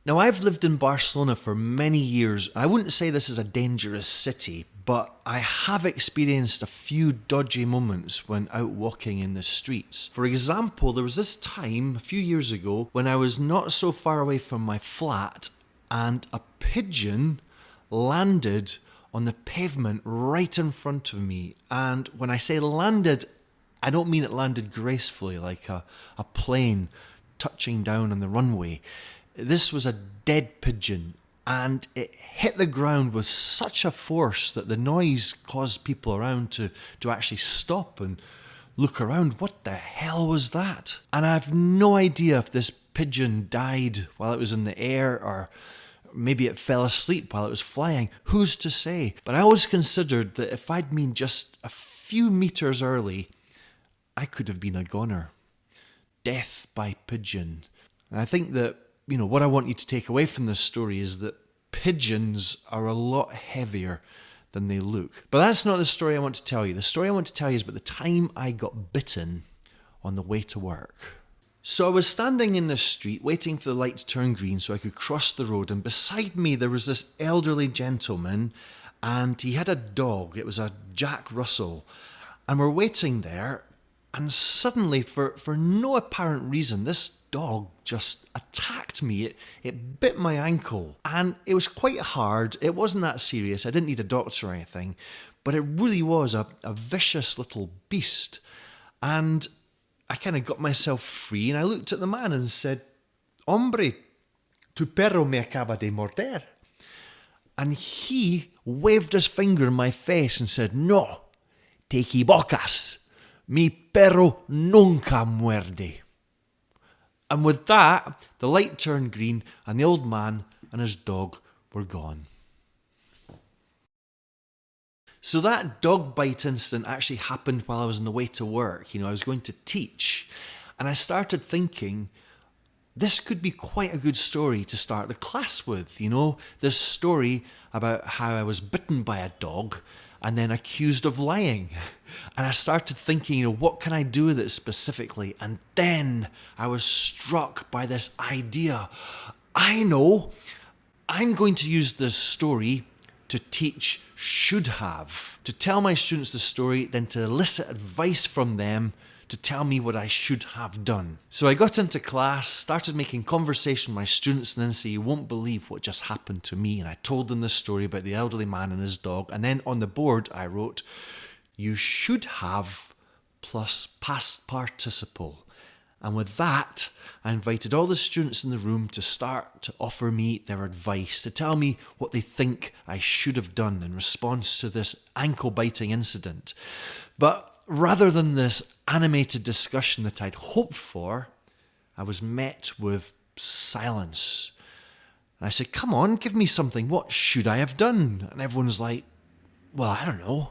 Now, I've lived in Barcelona for many years. I wouldn't say this is a dangerous city, but I have experienced a few dodgy moments when out walking in the streets. For example, there was this time a few years ago when I was not so far away from my flat and a pigeon landed on the pavement right in front of me. And when I say landed, I don't mean it landed gracefully like a plane touching down on the runway. This was a dead pigeon, and it hit the ground with such a force that the noise caused people around to actually stop and look around. What the hell was that? And I have no idea if this pigeon died while it was in the air or maybe it fell asleep while it was flying. Who's to say? But I always considered that if I'd been just a few meters early, I could have been a goner. Death by pigeon. And I think that, what I want you to take away from this story is that pigeons are a lot heavier than they look. But that's not the story I want to tell you. The story I want to tell you is about the time I got bitten on the way to work. So I was standing in the street waiting for the light to turn green so I could cross the road, and beside me there was this elderly gentleman and he had a dog. It was a Jack Russell. And we're waiting there, and suddenly, for no apparent reason, this dog just attacked me. It bit my ankle, and it was quite hard. It wasn't that serious. I didn't need a doctor or anything, but it really was a vicious little beast. And I kind of got myself free, and I looked at the man and said, "Hombre, tu perro me acaba de morder." And he waved his finger in my face and said, "No, te equivocas. Mi perro nunca muerde." And with that, the light turned green and the old man and his dog were gone. So that dog bite incident actually happened while I was on the way to work. I was going to teach, and I started thinking, this could be quite a good story to start the class with. This story about how I was bitten by a dog and then accused of lying. And I started thinking, what can I do with it specifically? And then I was struck by this idea. I know, I'm going to use this story to teach should have, to tell my students the story, then to elicit advice from them to tell me what I should have done. So I got into class, started making conversation with my students, and then say, "You won't believe what just happened to me." And I told them the story about the elderly man and his dog. And then on the board I wrote, "You should have" plus past participle. And with that, I invited all the students in the room to start to offer me their advice, to tell me what they think I should have done in response to this ankle-biting incident. But rather than this animated discussion that I'd hoped for, I was met with silence. And I said, "Come on, give me something. What should I have done?" And everyone's like, "Well, I don't know."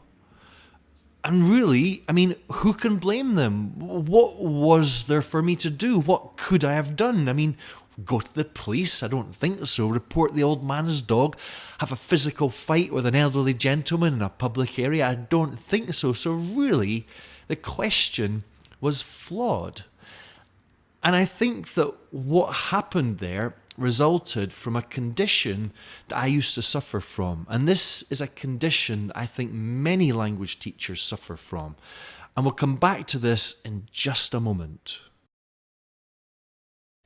And really, who can blame them? What was there for me to do? What could I have done? Go to the police? I don't think so. Report the old man's dog? Have a physical fight with an elderly gentleman in a public area? I don't think so. So really, the question was flawed. And I think that what happened there resulted from a condition that I used to suffer from. And this is a condition I think many language teachers suffer from. And we'll come back to this in just a moment.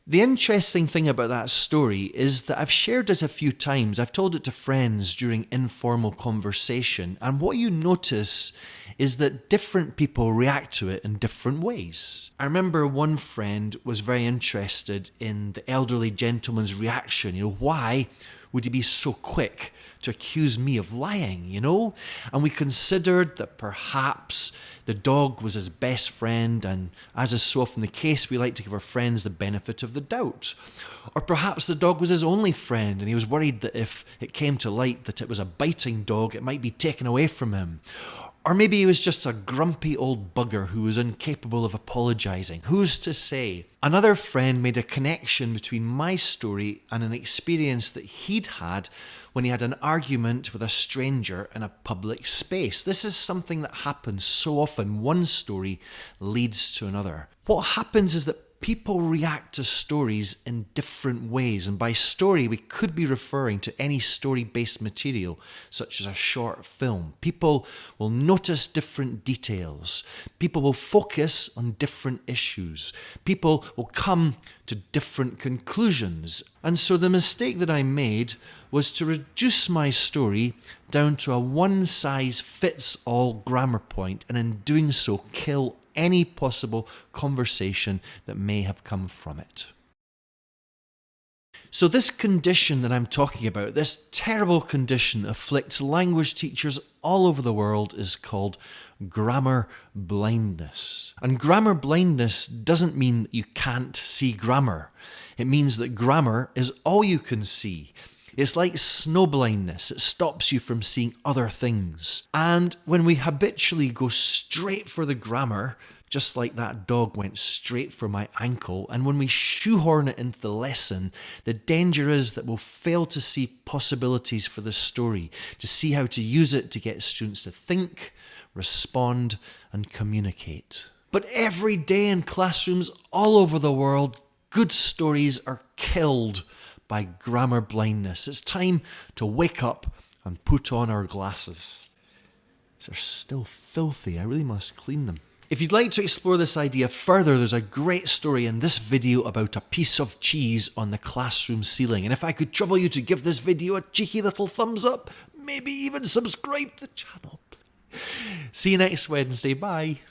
The interesting thing about that story is that I've shared it a few times. I've told it to friends during informal conversation. And what you notice is that different people react to it in different ways. I remember one friend was very interested in the elderly gentleman's reaction. Why would he be so quick to accuse me of lying, And we considered that perhaps the dog was his best friend, and as is so often the case, we like to give our friends the benefit of the doubt. Or perhaps the dog was his only friend, and he was worried that if it came to light that it was a biting dog, it might be taken away from him. Or maybe he was just a grumpy old bugger who was incapable of apologising. Who's to say? Another friend made a connection between my story and an experience that he'd had when he had an argument with a stranger in a public space. This is something that happens so often. One story leads to another. What happens is that people react to stories in different ways. And by story, we could be referring to any story-based material, such as a short film. People will notice different details. People will focus on different issues. People will come to different conclusions. And so the mistake that I made was to reduce my story down to a one-size-fits-all grammar point, and in doing so, kill any possible conversation that may have come from it. So this condition that I'm talking about, this terrible condition, afflicts language teachers all over the world, is called grammar blindness. And grammar blindness doesn't mean that you can't see grammar. It means that grammar is all you can see. It's like snow blindness. It stops you from seeing other things. And when we habitually go straight for the grammar, just like that dog went straight for my ankle, and when we shoehorn it into the lesson, the danger is that we'll fail to see possibilities for the story, to see how to use it to get students to think, respond, and communicate. But every day in classrooms all over the world, good stories are killed by grammar blindness. It's time to wake up and put on our glasses. They're still filthy. I really must clean them. If you'd like to explore this idea further, there's a great story in this video about a piece of cheese on the classroom ceiling. And if I could trouble you to give this video a cheeky little thumbs up, maybe even subscribe to the channel. See you next Wednesday. Bye.